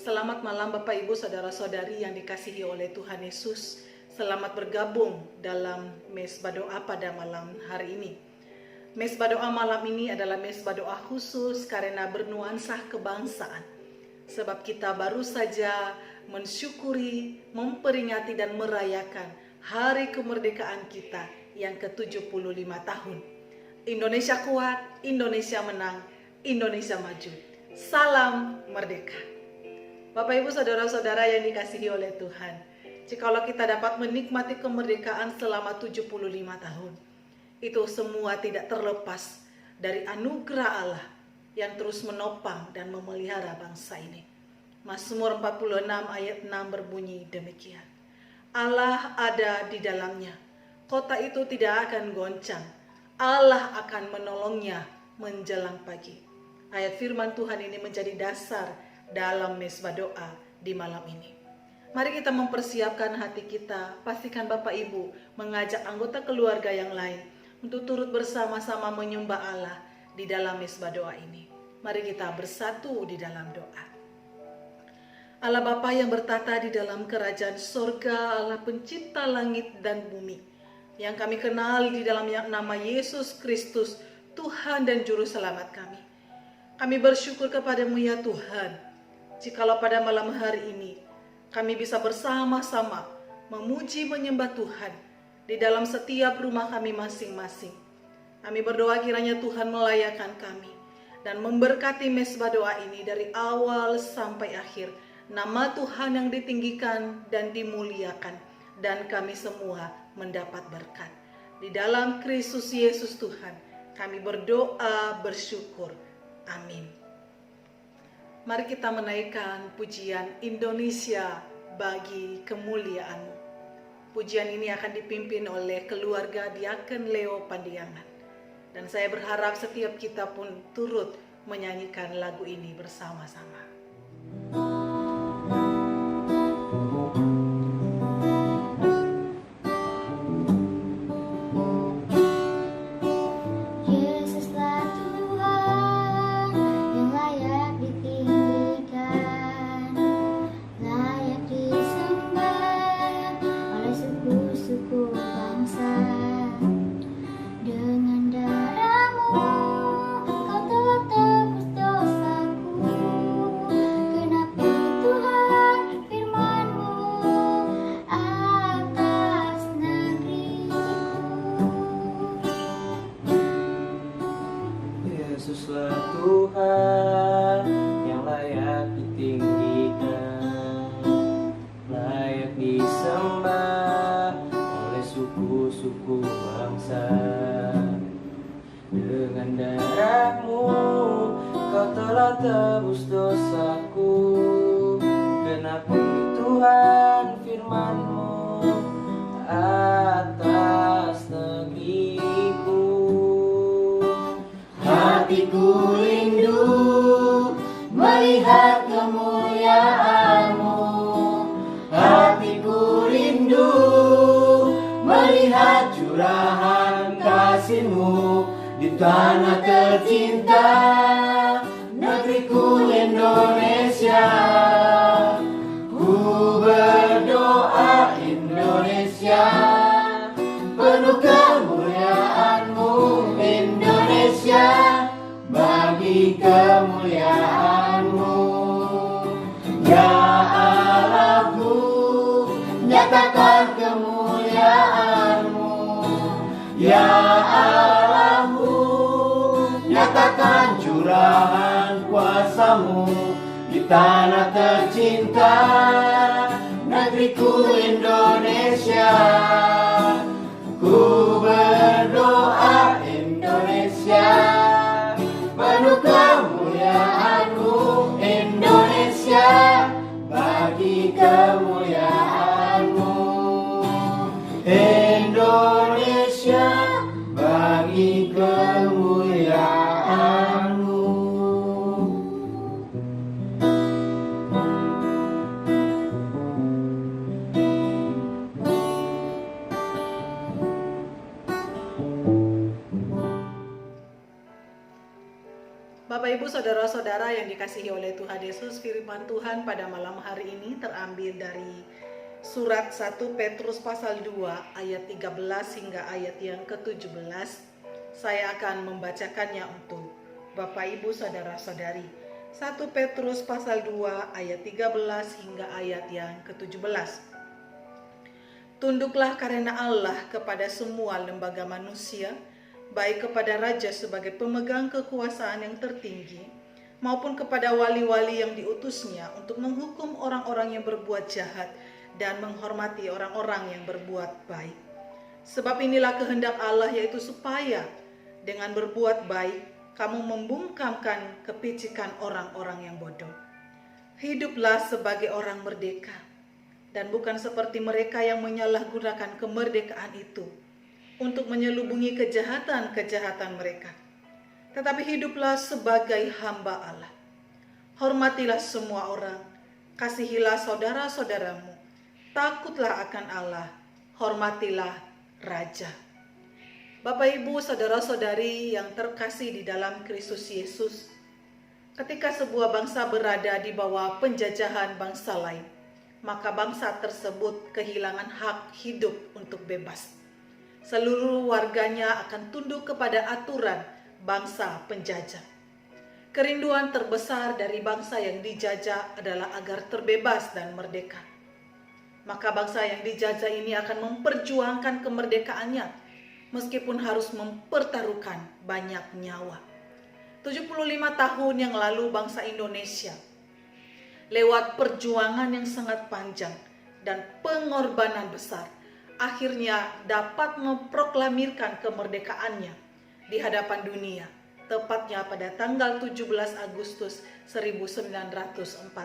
Selamat malam Bapak Ibu Saudara-saudari yang dikasihi oleh Tuhan Yesus. Selamat bergabung dalam Mesbah Doa pada malam hari ini. Mesbah Doa malam ini adalah mesbah doa khusus karena bernuansa kebangsaan. Sebab kita baru saja mensyukuri, memperingati dan merayakan hari kemerdekaan kita yang ke-75 tahun. Indonesia kuat, Indonesia menang, Indonesia maju. Salam merdeka. Bapak Ibu Saudara-saudara yang dikasihi oleh Tuhan, jikalau kita dapat menikmati kemerdekaan selama 75 tahun, itu semua tidak terlepas dari anugerah Allah yang terus menopang dan memelihara bangsa ini. Mazmur 46 ayat 6 berbunyi demikian. Allah ada di dalamnya, kota itu tidak akan goncang, Allah akan menolongnya menjelang pagi. Ayat firman Tuhan ini menjadi dasar dalam mesbah doa di malam ini. Mari kita mempersiapkan hati kita. Pastikan Bapak Ibu mengajak anggota keluarga yang lain untuk turut bersama-sama menyembah Allah di dalam mesbah doa ini. Mari kita bersatu di dalam doa. Allah Bapa yang bertata di dalam kerajaan sorga, Allah pencipta langit dan bumi, yang kami kenal di dalam nama Yesus Kristus, Tuhan dan Juru Selamat kami. Kami bersyukur kepadamu ya Tuhan, jikalau pada malam hari ini kami bisa bersama-sama memuji menyembah Tuhan di dalam setiap rumah kami masing-masing. Kami berdoa kiranya Tuhan melayakan kami dan memberkati mesbah doa ini dari awal sampai akhir. Nama Tuhan yang ditinggikan dan dimuliakan, dan kami semua mendapat berkat. Di dalam Kristus Yesus Tuhan kami berdoa bersyukur. Amin. Mari kita menaikkan pujian Indonesia bagi kemuliaan-Mu. Pujian ini akan dipimpin oleh keluarga Diaken Leo Pandiangan. Dan saya berharap setiap kita pun turut menyanyikan lagu ini bersama-sama. Yesuslah Tuhan yang layak ditinggikan, layak disembah oleh suku-suku bangsa. Dengan darah-Mu Kau telah tebus dosaku, genapi Tuhan firman-Mu atas negeriku. Hatiku rindu melihat kemuliaan-Mu. Hatiku rindu melihat curahan kasih-Mu di tanah tercinta, negeriku Indonesia. Ku berdoa Indonesia, penuh kemuliaan-Mu Indonesia, bagi kemuliaan-Mu. Ya Allahku, nyatakan kemuliaan-Mu. Ya Allahku, nyatakan curahan kuasa-Mu di tanah tercinta, negeriku Indonesia. Ku berdoa Indonesia, penuh kemuliaan-Mu Indonesia, bagi kemuliaan-Mu. Indonesia, bagi kemuliaan-Mu. Ibu saudara-saudara yang dikasihi oleh Tuhan Yesus, firman Tuhan pada malam hari ini terambil dari surat 1 Petrus pasal 2 ayat 13 hingga ayat yang ke-17. Saya akan membacakannya untuk Bapak Ibu saudara-saudari. 1 Petrus pasal 2 ayat 13 hingga ayat yang ke-17. Tunduklah karena Allah kepada semua lembaga manusia, baik kepada raja sebagai pemegang kekuasaan yang tertinggi, maupun kepada wali-wali yang diutusnya untuk menghukum orang-orang yang berbuat jahat dan menghormati orang-orang yang berbuat baik. Sebab inilah kehendak Allah, yaitu supaya dengan berbuat baik kamu membungkamkan kepicikan orang-orang yang bodoh. Hiduplah sebagai orang merdeka, dan bukan seperti mereka yang menyalahgunakan kemerdekaan itu untuk menyelubungi kejahatan-kejahatan mereka. Tetapi hiduplah sebagai hamba Allah. Hormatilah semua orang, kasihilah saudara-saudaramu, takutlah akan Allah, hormatilah raja. Bapak Ibu saudara-saudari yang terkasih di dalam Kristus Yesus, ketika sebuah bangsa berada di bawah penjajahan bangsa lain, maka bangsa tersebut kehilangan hak hidup untuk bebas. Seluruh warganya akan tunduk kepada aturan bangsa penjajah. Kerinduan terbesar dari bangsa yang dijajah adalah agar terbebas dan merdeka. Maka bangsa yang dijajah ini akan memperjuangkan kemerdekaannya, meskipun harus mempertaruhkan banyak nyawa. 75 tahun yang lalu bangsa Indonesia, lewat perjuangan yang sangat panjang dan pengorbanan besar, akhirnya dapat memproklamirkan kemerdekaannya di hadapan dunia, tepatnya pada tanggal 17 Agustus 1945.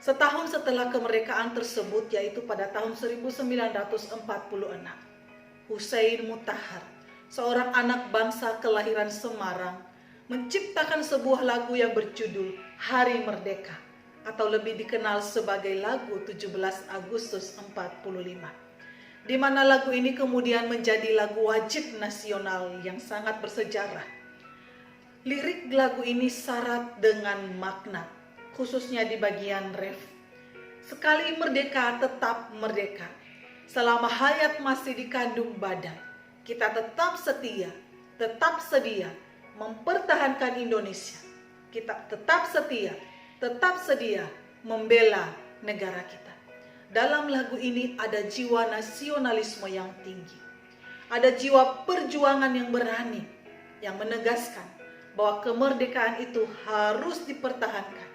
Setahun setelah kemerdekaan tersebut, yaitu pada tahun 1946, Hussein Mutahar, seorang anak bangsa kelahiran Semarang, menciptakan sebuah lagu yang berjudul Hari Merdeka, atau lebih dikenal sebagai lagu 17 Agustus 45, di mana lagu ini kemudian menjadi lagu wajib nasional yang sangat bersejarah. Lirik lagu ini syarat dengan makna, khususnya di bagian ref. Sekali merdeka tetap merdeka, selama hayat masih dikandung badan, kita tetap setia, tetap sedia mempertahankan Indonesia. Kita tetap sedia membela negara kita. Dalam lagu ini ada jiwa nasionalisme yang tinggi. Ada jiwa perjuangan yang berani, yang menegaskan bahwa kemerdekaan itu harus dipertahankan.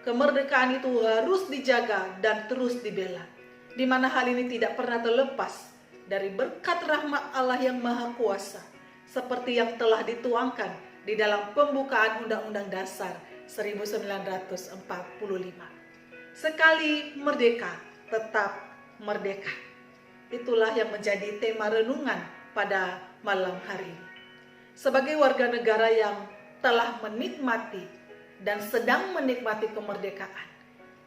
Kemerdekaan itu harus dijaga dan terus dibela. Di mana hal ini tidak pernah terlepas dari berkat rahmat Allah yang Maha Kuasa, seperti yang telah dituangkan di dalam pembukaan Undang-Undang Dasar 1945. Sekali merdeka, tetap merdeka. Itulah yang menjadi tema renungan pada malam hari ini. Sebagai warga negara yang telah menikmati dan sedang menikmati kemerdekaan,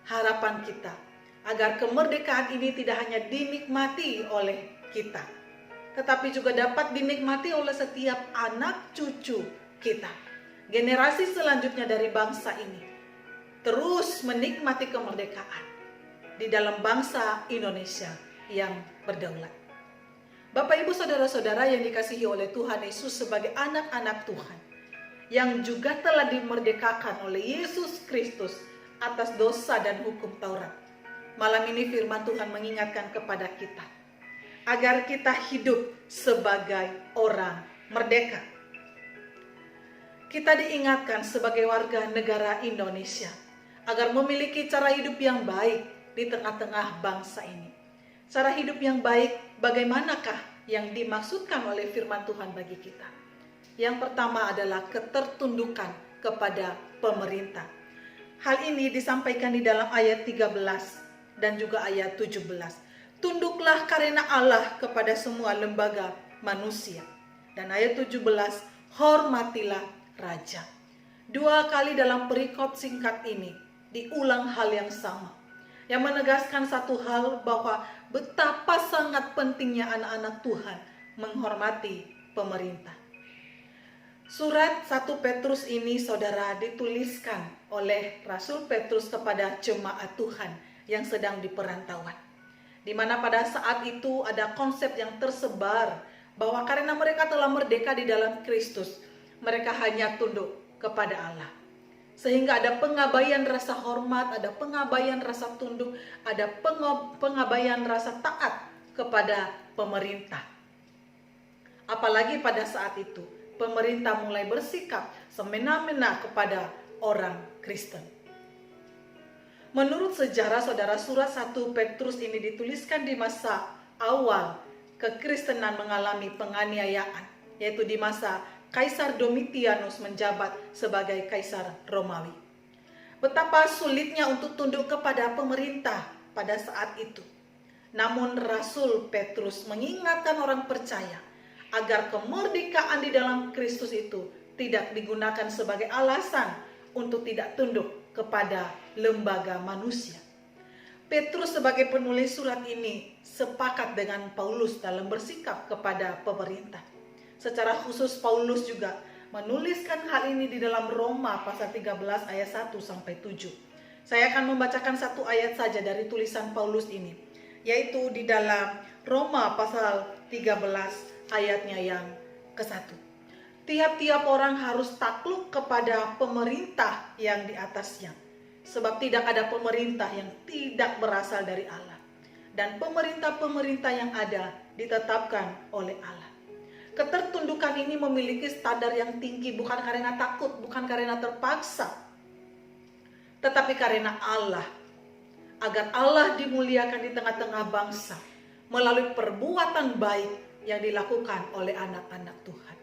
harapan kita agar kemerdekaan ini tidak hanya dinikmati oleh kita, tetapi juga dapat dinikmati oleh setiap anak cucu kita. Generasi selanjutnya dari bangsa ini terus menikmati kemerdekaan di dalam bangsa Indonesia yang berdaulat. Bapak Ibu saudara-saudara yang dikasihi oleh Tuhan Yesus, sebagai anak-anak Tuhan yang juga telah dimerdekakan oleh Yesus Kristus atas dosa dan hukum Taurat, malam ini firman Tuhan mengingatkan kepada kita agar kita hidup sebagai orang merdeka. Kita diingatkan sebagai warga negara Indonesia agar memiliki cara hidup yang baik di tengah-tengah bangsa ini. Cara hidup yang baik bagaimanakah yang dimaksudkan oleh firman Tuhan bagi kita? Yang pertama adalah ketertundukan kepada pemerintah. Hal ini disampaikan di dalam ayat 13 dan juga ayat 17. Tunduklah karena Allah kepada semua lembaga manusia. Dan ayat 17, hormatilah raja. Dua kali dalam perikop singkat ini diulang hal yang sama, yang menegaskan satu hal, bahwa betapa sangat pentingnya anak-anak Tuhan menghormati pemerintah. Surat 1 Petrus ini, saudara, dituliskan oleh Rasul Petrus kepada jemaat Tuhan yang sedang di perantauan. Di mana pada saat itu ada konsep yang tersebar bahwa karena mereka telah merdeka di dalam Kristus, mereka hanya tunduk kepada Allah. Sehingga ada pengabaian rasa hormat, ada pengabaian rasa tunduk, ada pengabaian rasa taat kepada pemerintah. Apalagi pada saat itu, pemerintah mulai bersikap semena-mena kepada orang Kristen. Menurut sejarah, saudara, surat 1 Petrus ini dituliskan di masa awal kekristenan mengalami penganiayaan, yaitu di masa Kaisar Domitianus menjabat sebagai Kaisar Romawi. Betapa sulitnya untuk tunduk kepada pemerintah pada saat itu. Namun Rasul Petrus mengingatkan orang percaya agar kemerdekaan di dalam Kristus itu tidak digunakan sebagai alasan untuk tidak tunduk kepada lembaga manusia. Petrus sebagai penulis surat ini sepakat dengan Paulus dalam bersikap kepada pemerintah. Secara khusus Paulus juga menuliskan hal ini di dalam Roma pasal 13 ayat 1 sampai 7. Saya akan membacakan satu ayat saja dari tulisan Paulus ini, yaitu di dalam Roma pasal 13 ayatnya yang ke-1. Tiap-tiap orang harus takluk kepada pemerintah yang di atasnya, sebab tidak ada pemerintah yang tidak berasal dari Allah, dan pemerintah-pemerintah yang ada ditetapkan oleh Allah. Ketertundukan ini memiliki standar yang tinggi, bukan karena takut, bukan karena terpaksa, tetapi karena Allah, agar Allah dimuliakan di tengah-tengah bangsa melalui perbuatan baik yang dilakukan oleh anak-anak Tuhan.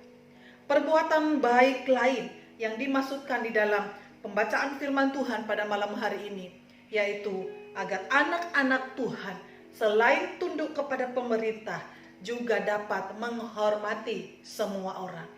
Perbuatan baik lain yang dimaksudkan di dalam pembacaan firman Tuhan pada malam hari ini, yaitu agar anak-anak Tuhan selain tunduk kepada pemerintah juga dapat menghormati semua orang,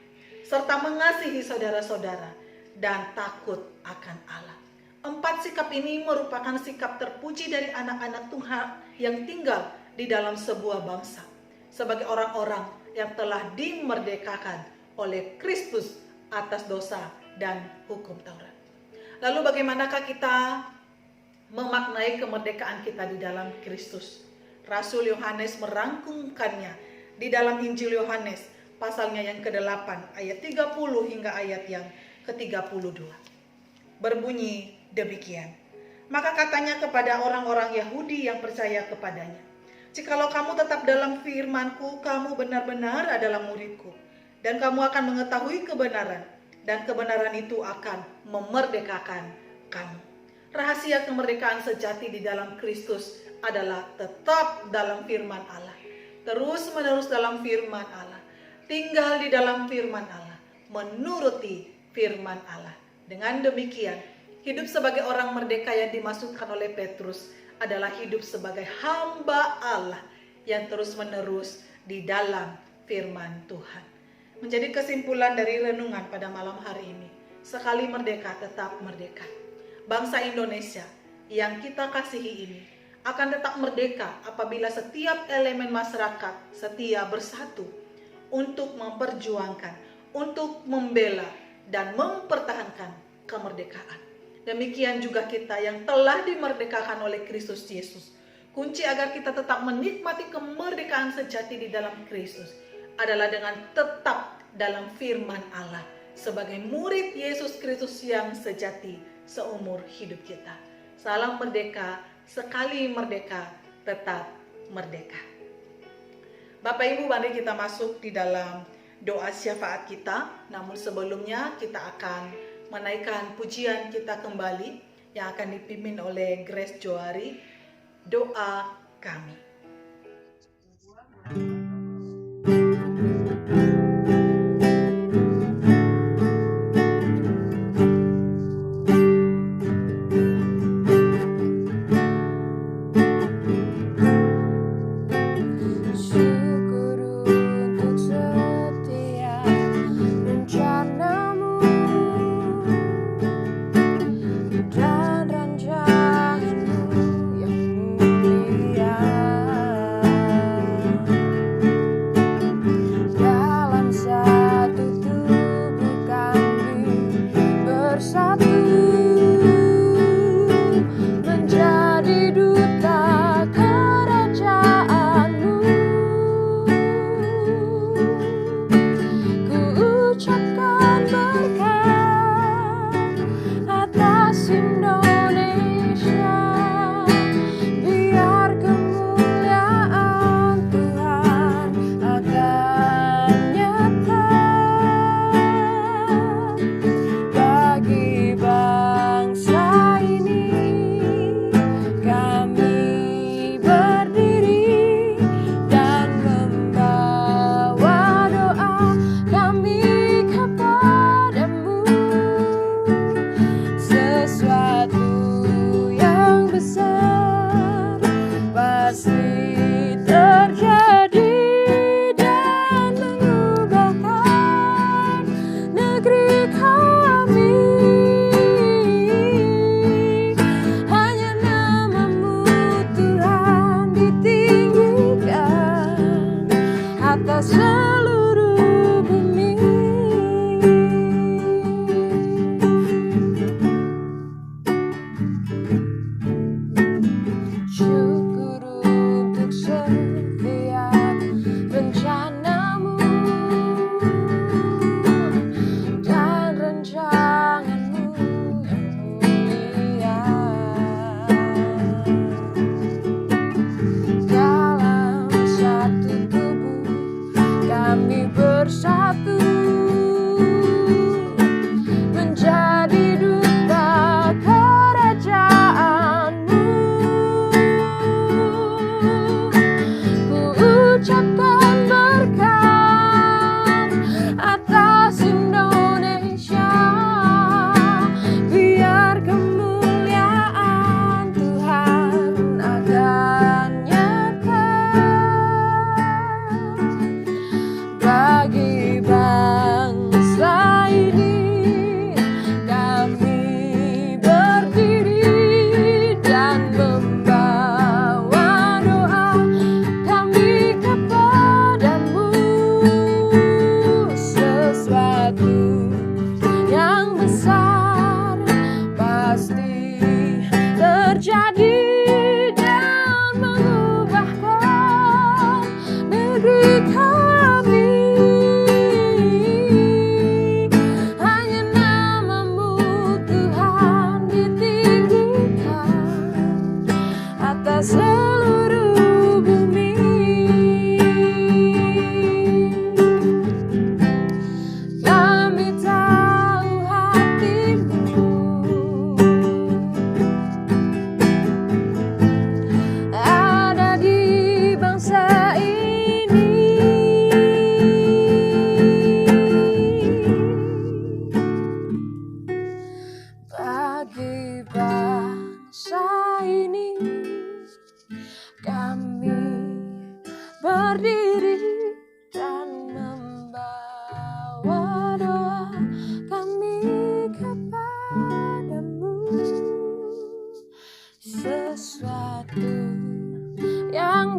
serta mengasihi saudara-saudara dan takut akan Allah. 4 sikap ini merupakan sikap terpuji dari anak-anak Tuhan yang tinggal di dalam sebuah bangsa, sebagai orang-orang yang telah dimerdekakan oleh Kristus atas dosa dan hukum Taurat. Lalu bagaimanakah kita memaknai kemerdekaan kita di dalam Kristus? Rasul Yohanes merangkumkannya di dalam Injil Yohanes pasalnya yang ke-8 ayat 30 hingga ayat yang ke-32. Berbunyi demikian. Maka katanya kepada orang-orang Yahudi yang percaya kepadanya, "Jikalau kamu tetap dalam firman-Ku, kamu benar-benar adalah murid-Ku, dan kamu akan mengetahui kebenaran, dan kebenaran itu akan memerdekakan kamu." Rahasia kemerdekaan sejati di dalam Kristus adalah tetap dalam firman Allah, terus-menerus dalam firman Allah, tinggal di dalam firman Allah, menuruti firman Allah. Dengan demikian, hidup sebagai orang merdeka yang dimaksudkan oleh Petrus adalah hidup sebagai hamba Allah yang terus-menerus di dalam firman Tuhan. Menjadi kesimpulan dari renungan pada malam hari ini, sekali merdeka tetap merdeka. Bangsa Indonesia yang kita kasihi ini akan tetap merdeka apabila setiap elemen masyarakat setia bersatu untuk memperjuangkan, untuk membela dan mempertahankan kemerdekaan. Demikian juga kita yang telah dimerdekakan oleh Kristus Yesus. Kunci agar kita tetap menikmati kemerdekaan sejati di dalam Kristus adalah dengan tetap dalam firman Allah sebagai murid Yesus Kristus yang sejati seumur hidup kita. Salam merdeka, sekali merdeka, tetap merdeka. Bapak Ibu, mari kita masuk di dalam doa syafaat kita. Namun sebelumnya kita akan menaikkan pujian kita kembali yang akan dipimpin oleh Grace Johari. Doa kami. Dan rancanganmu yang mulia.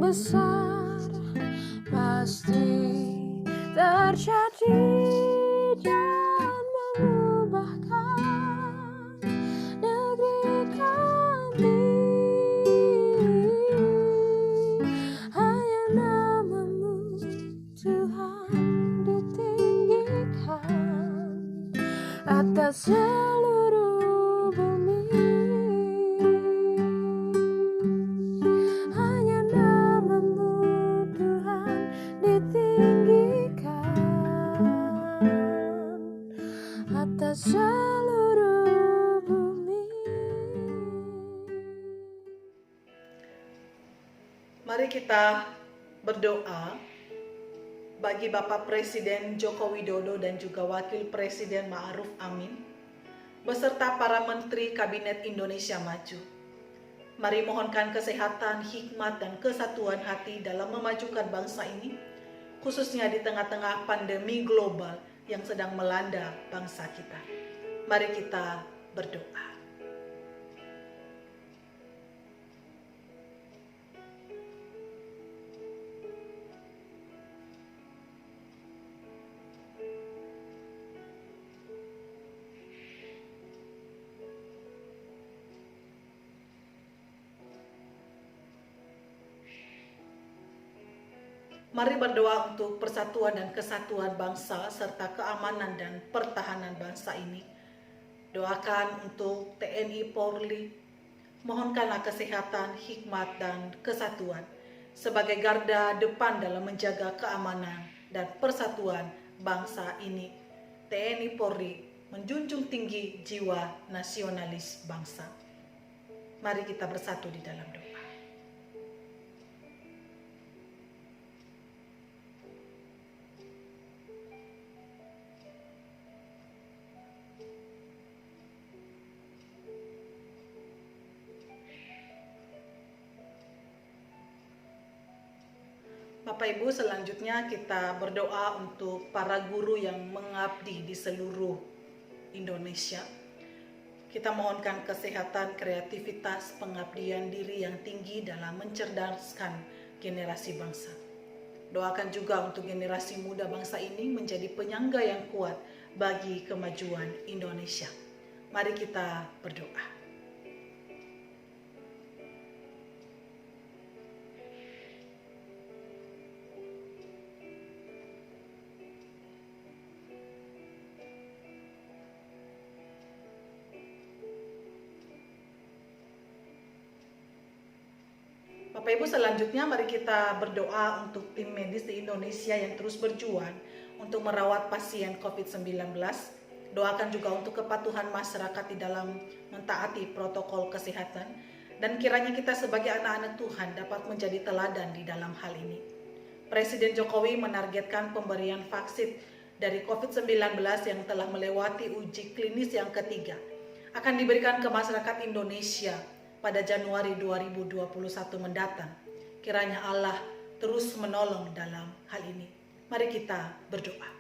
yang besar pasti terjadi dan mengubahkan negeri kami. Hanya namamu Tuhan ditinggikan atas seluruh bumi. Hanya namamu Tuhan ditinggikan atas seluruh bumi. Mari kita berdoa bagi Bapak Presiden Joko Widodo dan juga Wakil Presiden Ma'ruf Amin beserta para Menteri Kabinet Indonesia Maju. Mari mohonkan kesehatan, hikmat, dan kesatuan hati dalam memajukan bangsa ini, khususnya di tengah-tengah pandemi global yang sedang melanda bangsa kita. Mari kita berdoa. Mari berdoa untuk persatuan dan kesatuan bangsa serta keamanan dan pertahanan bangsa ini. Doakan untuk TNI Polri, mohonkanlah kesehatan, hikmat, dan kesatuan sebagai garda depan dalam menjaga keamanan dan persatuan bangsa ini. TNI Polri menjunjung tinggi jiwa nasionalis bangsa. Mari kita bersatu di dalam doa. Bapak Ibu, selanjutnya kita berdoa untuk para guru yang mengabdi di seluruh Indonesia. Kita mohonkan kesehatan, kreativitas, pengabdian diri yang tinggi dalam mencerdaskan generasi bangsa. Doakan juga untuk generasi muda bangsa ini menjadi penyangga yang kuat bagi kemajuan Indonesia. Mari kita berdoa. Bapak Ibu, selanjutnya mari kita berdoa untuk tim medis di Indonesia yang terus berjuang untuk merawat pasien COVID-19. Doakan juga untuk kepatuhan masyarakat di dalam mentaati protokol kesehatan. Dan kiranya kita sebagai anak-anak Tuhan dapat menjadi teladan di dalam hal ini. Presiden Jokowi menargetkan pemberian vaksin dari COVID-19 yang telah melewati uji klinis yang ketiga akan diberikan ke masyarakat Indonesia pada Januari 2021 mendatang. Kiranya Allah terus menolong dalam hal ini. Mari kita berdoa.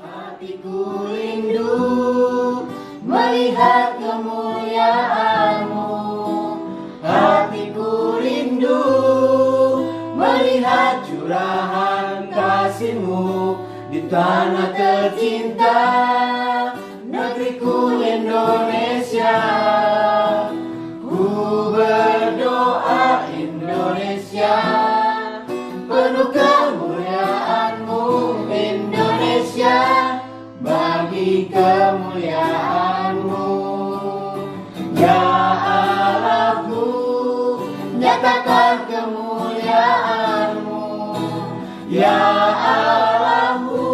Hatiku rindu melihat kemuliaan-Mu. Hatiku rindu melihat curahan kasih-Mu di tanah tercinta, negeriku Indonesia. Ku berdoa Indonesia, penuh kemuliaan-Mu Indonesia, bagi kemuliaan-Mu. Ya Allahku, nyatakan kemuliaan-Mu. Ya Allahku,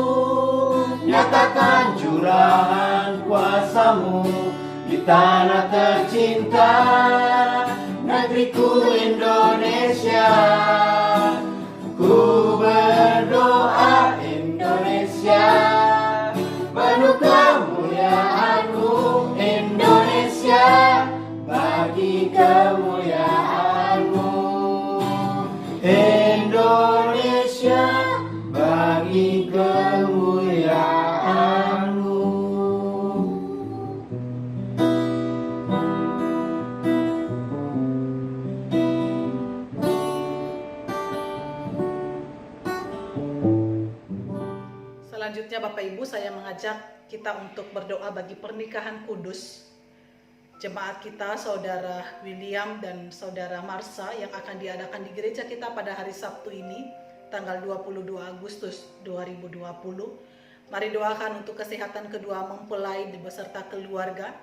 nyatakan curahan kuasa-Mu di tanah tercinta, negeriku Indonesia. Ku berdoa Indonesia, penuh kemuliaan-Mu Indonesia, Ibu, saya mengajak kita untuk berdoa bagi pernikahan kudus jemaat kita, Saudara William dan Saudara Marsha, yang akan diadakan di gereja kita pada hari Sabtu ini, tanggal 22 Agustus 2020. Mari doakan untuk kesehatan kedua mempelai beserta keluarga,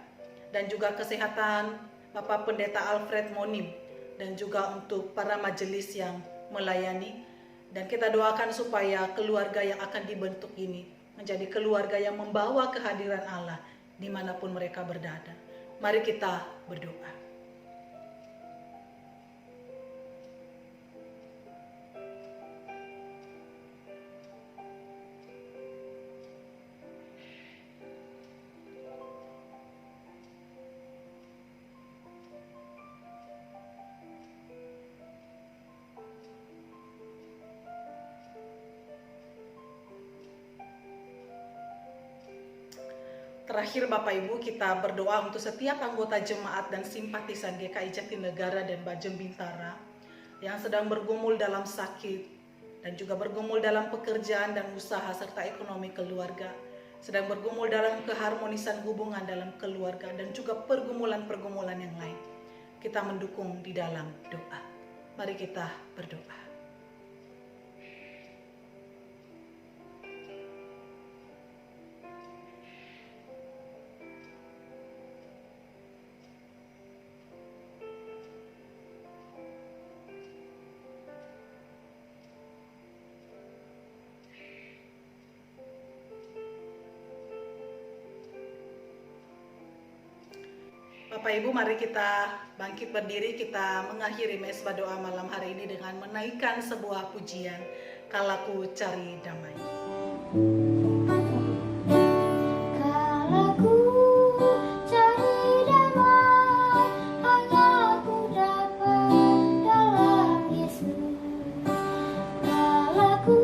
dan juga kesehatan Bapak Pendeta Alfred Monim, dan juga untuk para majelis yang melayani. Dan kita doakan supaya keluarga yang akan dibentuk ini menjadi keluarga yang membawa kehadiran Allah dimanapun mereka berada. Mari kita berdoa. Terakhir Bapak Ibu, kita berdoa untuk setiap anggota jemaat dan simpatisan GKI Jatinegara dan Bajem Bintara yang sedang bergumul dalam sakit dan juga bergumul dalam pekerjaan dan usaha serta ekonomi keluarga, sedang bergumul dalam keharmonisan hubungan dalam keluarga dan juga pergumulan-pergumulan yang lain. Kita mendukung di dalam doa. Mari kita berdoa. Bapak Ibu, mari kita bangkit berdiri, kita mengakhiri mesbah doa malam hari ini dengan menaikkan sebuah pujian, Kalaku Cari Damai. Kalaku cari damai, hanya ku dapat dalam Yesus. Kalaku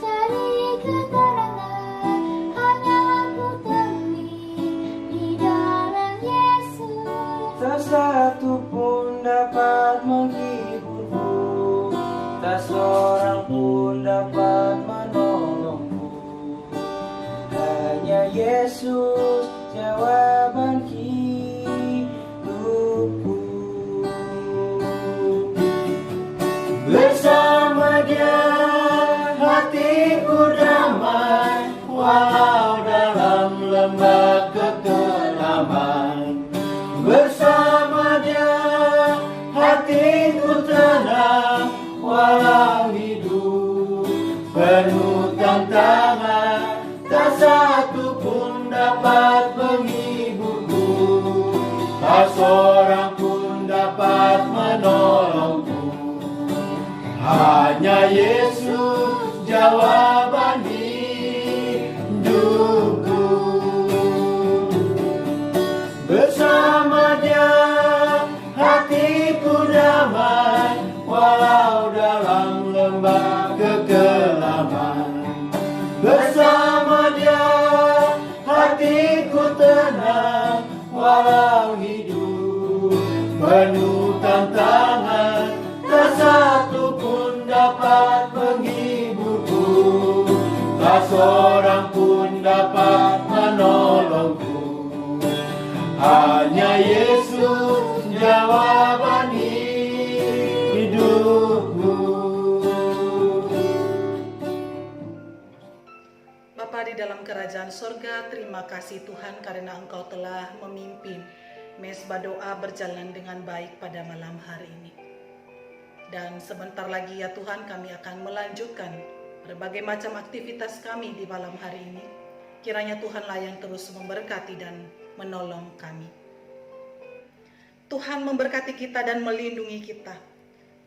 cari keterangan, hanya ku temui di dalam Yesus. Tak satu pun dapat menghiburku, tak seorang pun dapat menolongku. Hanya Yesus jawaban hidupku. Bersama Dia hatiku damai, walau dalam lembah kekelaman. Bersama Dia hatiku tenang, walau hidup penuh tantangan. Tak satu pun dapat menghiburku, tak seorang pun dapat menolongku. Hanya Yesus jawaban hidupku. Bersama Dia hatiku damai, walau dalam lembah kekelaman. Bersama Dia hatiku tenang, walau hidup penuh tantangan. Tak satu pun dapat menghiburku, tak seorang pun dapat menolongku. Hanya Yesus jawaban hidupku. Bapa di dalam kerajaan sorga, terima kasih Tuhan karena Engkau telah memimpin mesbah doa berjalan dengan baik pada malam hari ini. Dan sebentar lagi ya Tuhan, kami akan melanjutkan berbagai macam aktivitas kami di malam hari ini. Kiranya Tuhanlah yang terus memberkati dan menolong kami. Tuhan memberkati kita dan melindungi kita.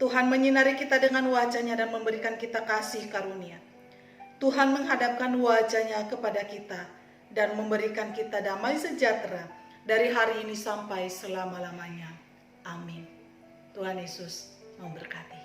Tuhan menyinari kita dengan wajah-Nya dan memberikan kita kasih karunia. Tuhan menghadapkan wajah-Nya kepada kita dan memberikan kita damai sejahtera dari hari ini sampai selama-lamanya. Amin. Tuhan Yesus memberkati.